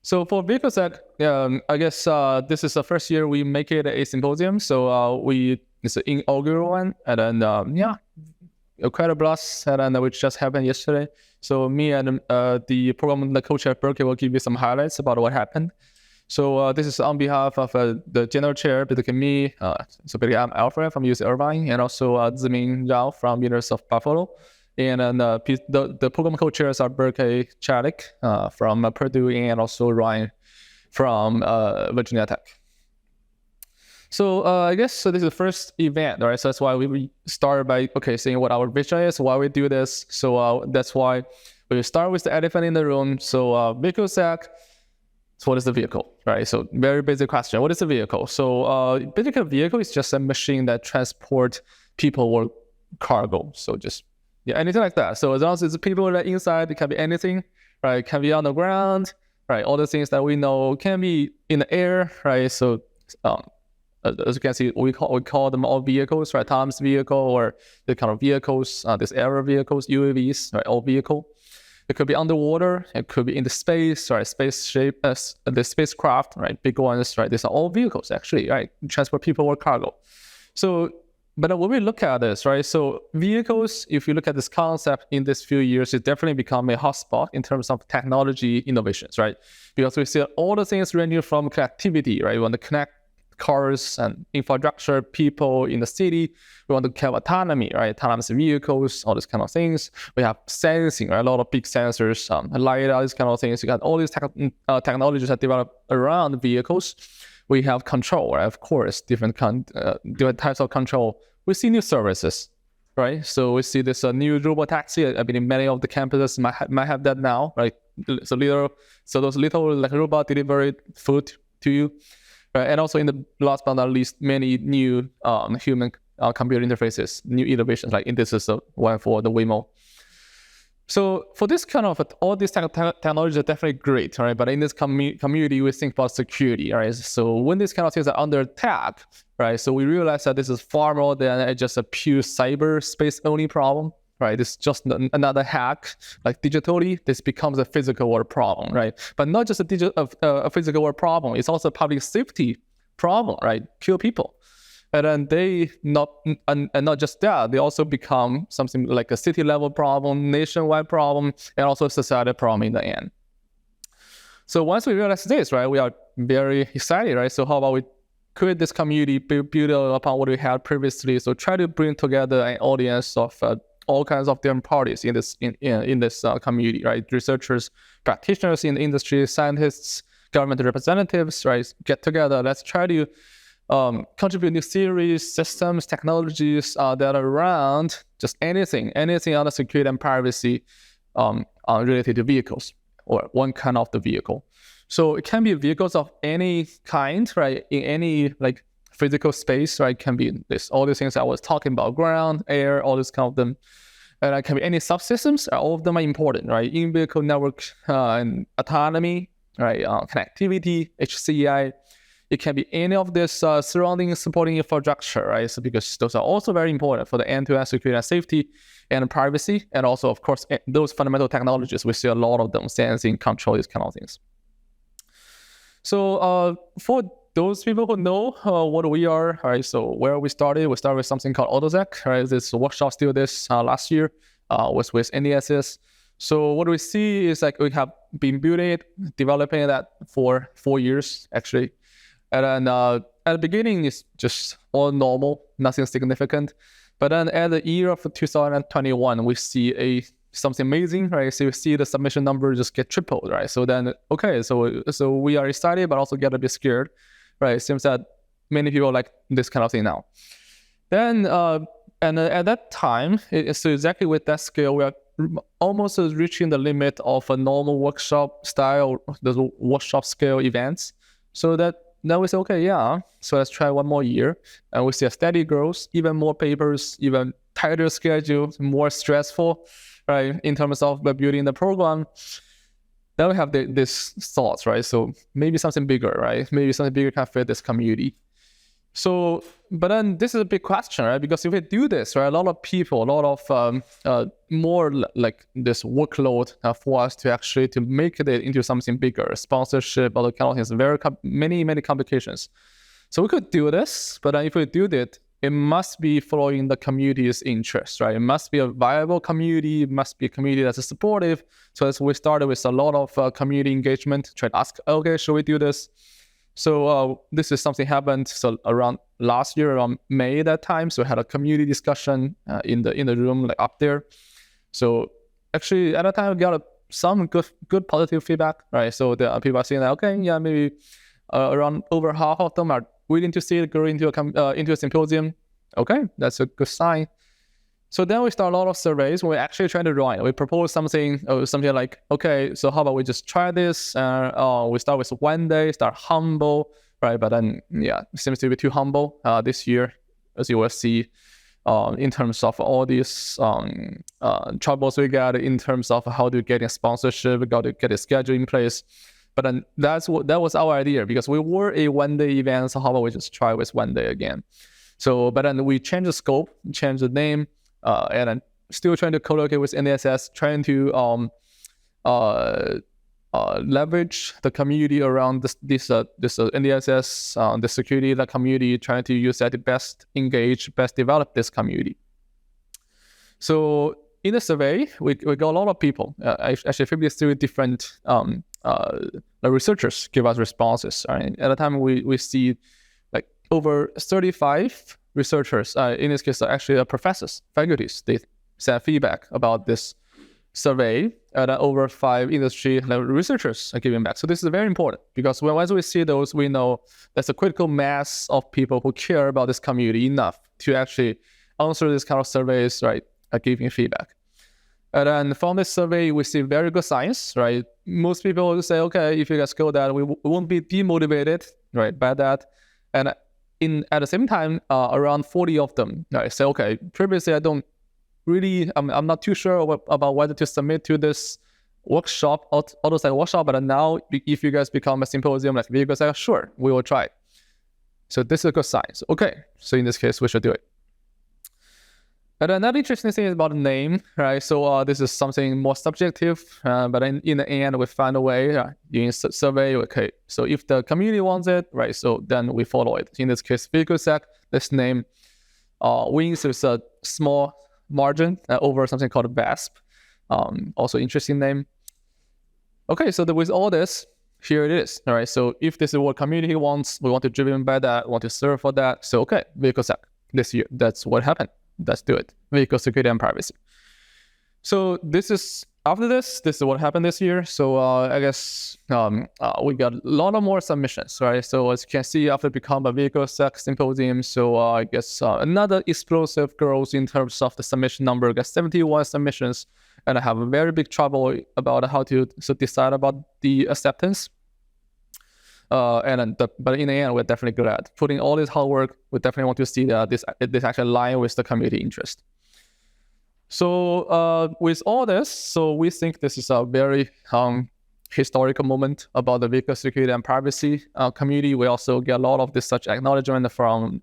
So for VehicleSec, I guess this is the first year we make it a symposium. So it's an inaugural one, and then quite a blast, and then which just happened yesterday. So me and the program the co-chair at Berkeley will give you some highlights about what happened. So this is on behalf of the general chair, basically me. So basically I'm Alfred from UC Irvine, and also Ziming Zhao from University of Buffalo. And then the program co-chairs are Berkeley Chalik from Purdue, and also Ryan from Virginia Tech. So I guess this is the first event, right? So that's why we started by saying what our vision is, why we do this. So that's why we start with the elephant in the room. So VehicleSec. So what is the vehicle, right? So very basic question. What is a vehicle? So basically a vehicle is just a machine that transport people or cargo. So just anything like that. So as long as it's people that are inside, it can be anything, right? It can be on the ground, right? All the things that we know can be in the air, right? So as you can see, we call them all vehicles, right? Autonomous vehicle or the kind of vehicles, this aerial vehicles, UAVs, right? All vehicle. It could be underwater. It could be in the space, right? The spacecraft, right? Big ones, right? These are all vehicles, actually, right? Transport people or cargo. So, but when we look at this, right? So vehicles, if you look at this concept in this few years, it definitely become a hotspot in terms of technology innovations, right? Because we see all the things ranging from connectivity, right? We want to connect cars and infrastructure, people in the city. We want to have autonomy, right? Autonomous vehicles, all these kind of things. We have sensing, right? A lot of big sensors, LiDAR, these kind of things. You got all these technologies that develop around vehicles. We have control, right? Of course, different types of control. We see new services, right? So we see this new robot taxi. I believe many of the campuses might have that now, right? So those little like robot delivery food to you. And also in the last but not least, many new human computer interfaces, new innovations, like this is one for the Waymo. So for this kind of, all these technologies are definitely great, right? But in this community, we think about security, right? So when these kind of things are under attack, right? So we realize that this is far more than just a pure cyberspace only problem, right? It's just another hack. Like digitally, this becomes a physical world problem, right? But not just a physical world problem. It's also a public safety problem, right? Kill people, and then not just that. They also become something like a city level problem, nationwide problem, and also a societal problem in the end. So once we realize this, right, we are very excited, right? So how about we create this community, build upon what we had previously? So try to bring together an audience of all kinds of different parties in this community, right? Researchers, practitioners in the industry, scientists, government representatives, right? Get together. Let's try to contribute new theories, systems, technologies that are around just anything on the security and privacy related to vehicles or one kind of the vehicle. So it can be vehicles of any kind, right? In any like physical space, right? Can be all these things I was talking about, ground, air, all this kind of them. And it can be any subsystems. All of them are important, right? In-vehicle network and autonomy, right? Connectivity, HCI. It can be any of this surrounding supporting infrastructure, right? So because those are also very important for the end-to-end security and safety and privacy. And also, of course, those fundamental technologies, we see a lot of them, sensing, control, these kind of things. So for those people who know what we are, right? So where we started with something called VehicleSec, right? This workshop still this last year was with NDSS. So what we see is like we have been developing that for 4 years actually. And then at the beginning, it's just all normal, nothing significant. But then at the year of 2021, we see something amazing, right? So you see the submission number just get tripled, right? So then, so we are excited, but also get a bit scared, right? It seems that many people like this kind of thing now. Then, and at that time, so exactly with that scale, we are almost reaching the limit of a normal workshop style, the workshop scale events. So that now we say, so let's try one more year. And we see a steady growth, even more papers, even tighter schedule, more stressful, right, in terms of building the program. Then we have this thoughts, right? So maybe something bigger, right? Maybe something bigger can fit this community. So but then this is a big question, right? Because if we do this, right, a lot of people, a lot of more like this workload for us to actually to make it into something bigger, sponsorship, all the kind of things, many complications. So we could do this, but then if we do that, it must be following the community's interest, right? It must be a viable community. It must be a community that's supportive. So as we started with a lot of community engagement, try to ask, okay, should we do this? So this is something happened. So around last year, around May that time, so we had a community discussion in the room like up there. So actually at that time, we got some good positive feedback, right? So the people are saying that, okay, yeah, maybe around over half of them are willing to see it go into a symposium. Okay, that's a good sign. So then we start a lot of surveys. We're actually trying to run. We propose something like, okay, so how about we just try this? We start with 1 day, start humble, right? But then, yeah, it seems to be too humble this year, as you will see, in terms of all these troubles we got in terms of how to get a sponsorship, we got to get a schedule in place. But then that was our idea, because we were a 1 day event. So how about we just try with 1 day again? So, but then we changed the scope, changed the name, and then still trying to co-locate with NDSS, trying to leverage the community around this NDSS, the security of the community, trying to use that to best engage, best develop this community. So in the survey, we got a lot of people. Actually, 53 different researchers give us responses. Right? At the time, we see like over 35 researchers. In this case, actually professors, faculties. They sent feedback about this survey, and over 5 industry researchers are giving back. So this is very important, because once we see those, we know there's a critical mass of people who care about this community enough to actually answer this kind of surveys, right? Giving feedback. And then from this survey, we see very good signs, right? Most people will say, okay, if you guys go that, we won't be demotivated, right, by that. And at the same time, around 40 of them, right, say, okay, previously I'm not too sure about whether to submit to this workshop, AutoSec workshop, but now if you guys become a symposium like VehicleSec, sure, we will try. So this is a good sign. So, okay, so in this case, we should do it. And another interesting thing is about the name, right? So this is something more subjective, but in the end, we find a way in survey. Okay, so if the community wants it, right, so then we follow it. In this case, VehicleSec, this name wins with a small margin over something called VASP. Also interesting name. Okay, so with all this, here it is. All right, so if this is what community wants, we want to driven by that, want to serve for that. So okay, VehicleSec this year, that's what happened. Let's do it. Vehicle security and privacy. So this is what happened this year. So I guess we got a lot of more submissions, right? So as you can see, after become a VehicleSec symposium, so I guess another explosive growth in terms of the submission number. I got 71 submissions, and I have a very big trouble about how to decide about the acceptance. But in the end, we're definitely good at putting all this hard work. We definitely want to see that this actually align with the community interest. So with all this, so we think this is a very historical moment about the vehicle security and privacy community. We also get a lot of this such acknowledgement from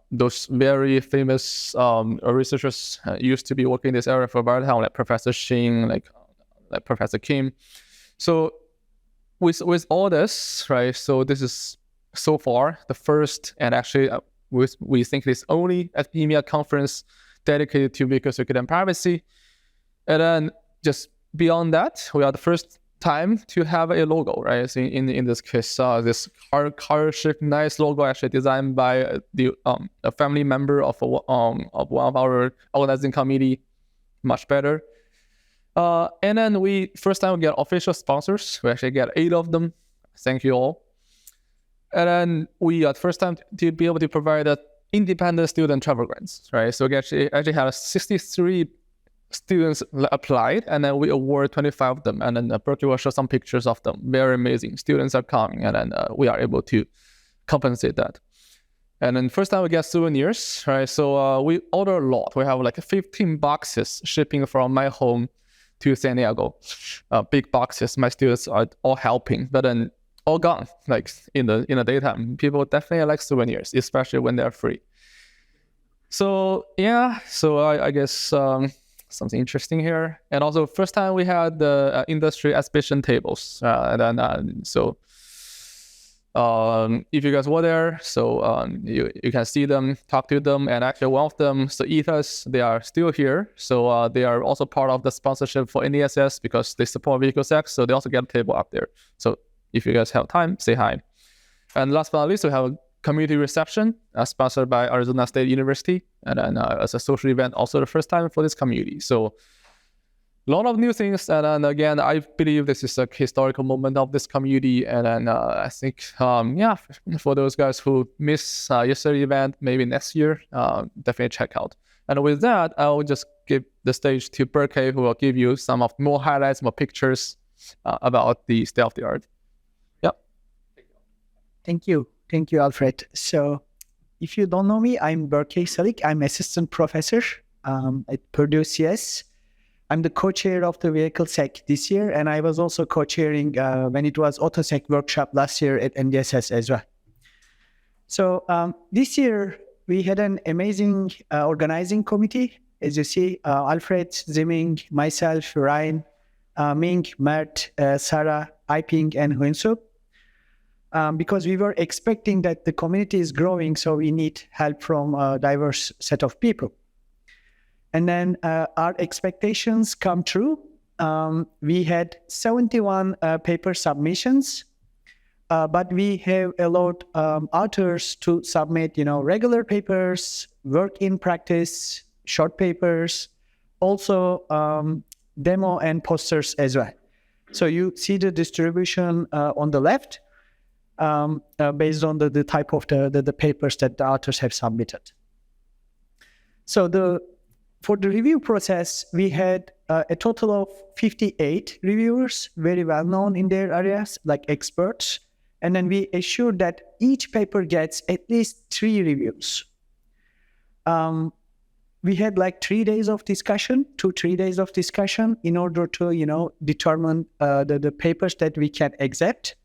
those very famous researchers used to be working in this area for a very long time, like Professor Shin, like Professor Kim. So with all this, right? So this is so far the first, and actually we think this only academia conference dedicated to vehicle security and privacy. And then just beyond that, we are the first time to have a logo, right? So in this case, this car-shaped nice logo actually designed by a family member of one of our organizing committee, much better. And then first time we get official sponsors. We actually get 8 of them. Thank you all. And then we are the first time to be able to provide independent student travel grants, right? So we actually had 63 students applied, and then we award 25 of them. And then Berkeley will show some pictures of them. Very amazing. Students are coming, and then we are able to compensate that. And then first time we get souvenirs, right? So we order a lot. We have like 15 boxes shipping from my home to San Diego. Big boxes. My students are all helping. But then all gone. Like in the daytime, people definitely like souvenirs, especially when they're free. So yeah, so I guess something interesting here. And also, first time we had the industry exhibition tables, and then so. If you guys were there, so you can see them, talk to them, and actually one of them, so Ethos, they are still here. So they are also part of the sponsorship for NDSS because they support VehicleSec, so they also get a table up there. So if you guys have time, say hi. And last but not least, we have a community reception sponsored by Arizona State University, and then as a social event, also the first time for this community. So a lot of new things, and then again, I believe this is a historical moment of this community, and then I think, yeah, for those guys who missed yesterday's event, maybe next year, definitely check out. And with that, I will just give the stage to Berkay, who will give you some of more highlights, more pictures about the state of the art. Yep. Thank you, Alfred. So, if you don't know me, I'm Berkay Salik. I'm assistant professor at Purdue CS. I'm the co-chair of the VehicleSec this year, and I was also co-chairing when it was AutoSec workshop last year at NDSS as well. So this year, we had an amazing organizing committee. As you see, Alfred, Ziming, myself, Ryan, Ming, Mert, Sarah, Iping, and Huinsu. Because we were expecting that the community is growing, so we need help from a diverse set of people. And then our expectations come true. We had 71 paper submissions, but we have allowed authors to submit, regular papers, work in practice, short papers, also demo and posters as well. So you see the distribution on the left based on the type of the papers that the authors have submitted. So for the review process, we had a total of 58 reviewers, very well known in their areas, like experts. And then we assured that each paper gets at least 3 reviews. We had like 3 days of discussion, 2-3 days of discussion in order to, determine the papers that we can accept.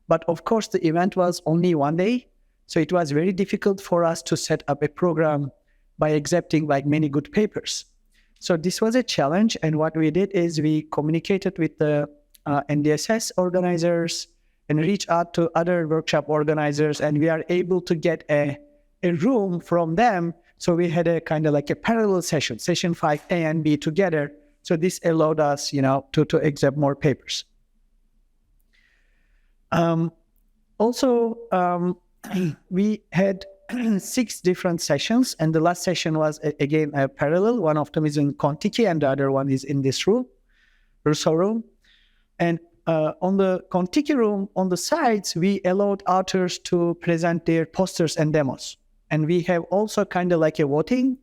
But of course, the event was only 1 day. So it was very difficult for us to set up a program by accepting like many good papers. So this was a challenge. And what we did is we communicated with the NDSS organizers and reached out to other workshop organizers. And we are able to get a room from them. So we had a kind of like a parallel session 5 A and B together. So this allowed us, to accept more papers. We had 6 different sessions, and the last session was again a parallel. One of them is in Contiki, and the other one is in this room, Russo room. And on the Contiki room, on the sides, we allowed authors to present their posters and demos. And we have also kind of like a voting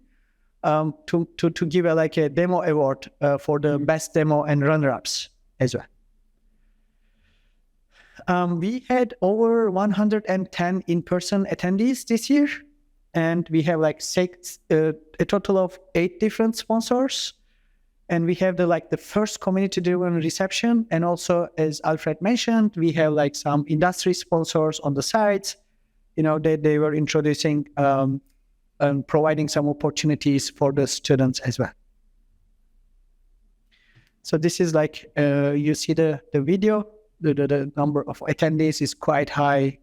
to give a demo award for the best demo and runner-ups as well. We had over 110 in-person attendees this year, and we have a total of 8 different sponsors. And we have the first community-driven reception, and also, as Alfred mentioned, we have some industry sponsors on the sides. They were introducing and providing some opportunities for the students as well. So this is you see the video. The number of attendees is quite high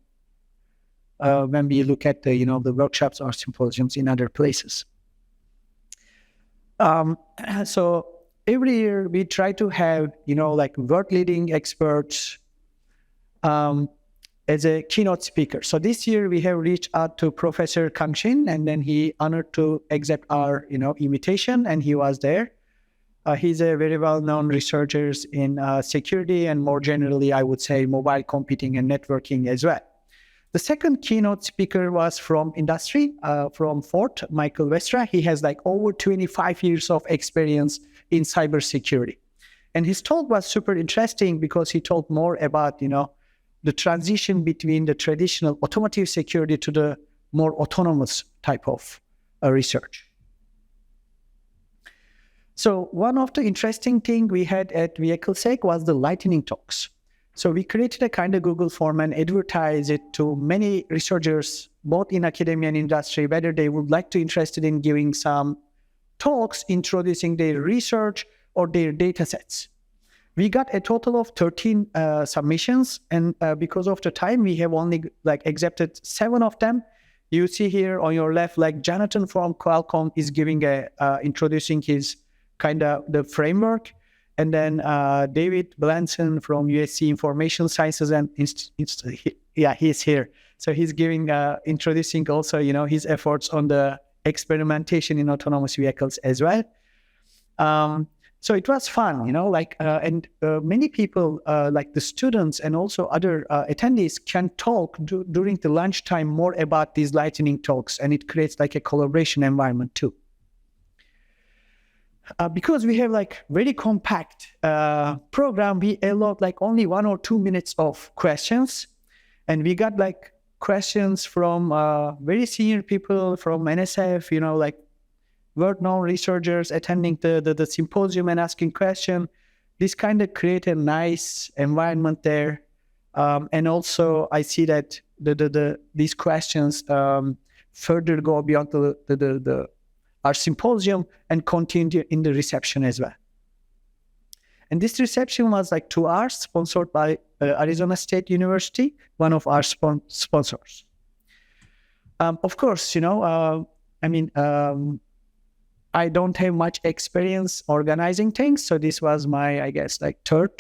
when we look at the workshops or symposiums in other places. So every year we try to have world-leading experts as a keynote speaker. So this year we have reached out to Professor Kangxin, and then he honored to accept our invitation, and he was there. He's a very well-known researcher in security and more generally, I would say, mobile computing and networking as well. The second keynote speaker was from industry, from Ford, Michael Westra. He has over 25 years of experience in cybersecurity. And his talk was super interesting because he told more about, the transition between the traditional automotive security to the more autonomous type of research. So one of the interesting things we had at VehicleSec was the lightning talks. So we created a kind of Google form and advertised it to many researchers, both in academia and industry, whether they would like to interested in giving some talks introducing their research or their data sets. We got a total of 13 submissions, and because of the time, we have only accepted 7 of them. You see here on your left, Jonathan from Qualcomm is giving introducing his kind of the framework, and then David Blanson from USC Information Sciences and he's here. So he's giving introducing also his efforts on the experimentation in autonomous vehicles as well. So it was fun, and many people, like the students and also other attendees, can talk during the lunchtime more about these lightning talks, and it creates like a collaboration environment too. Because we have very compact program, we allowed only 1 or 2 minutes of questions, and we got questions from very senior people from NSF, world-known researchers attending the symposium and asking questions. This kind of create a nice environment there. And also I see that these questions further go beyond our symposium and continue in the reception as well. And this reception was 2 hours, sponsored by Arizona State University, one of our sponsors. Of course, I don't have much experience organizing things, so this was my, I guess, third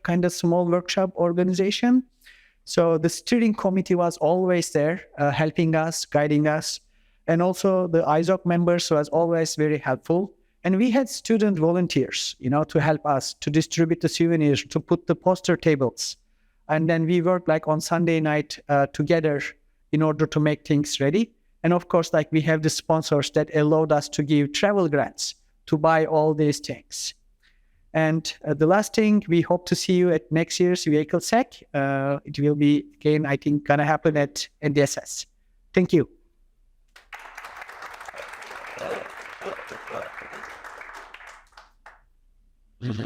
kind of small workshop organization. So the steering committee was always there, helping us, guiding us, and also the ISOC members was always very helpful. And we had student volunteers, to help us to distribute the souvenirs, to put the poster tables, and then we worked on Sunday night together in order to make things ready. And of course, we have the sponsors that allowed us to give travel grants to buy all these things. And the last thing, we hope to see you at next year's VehicleSec. It will be, again, I think, going to happen at NDSS. Thank you.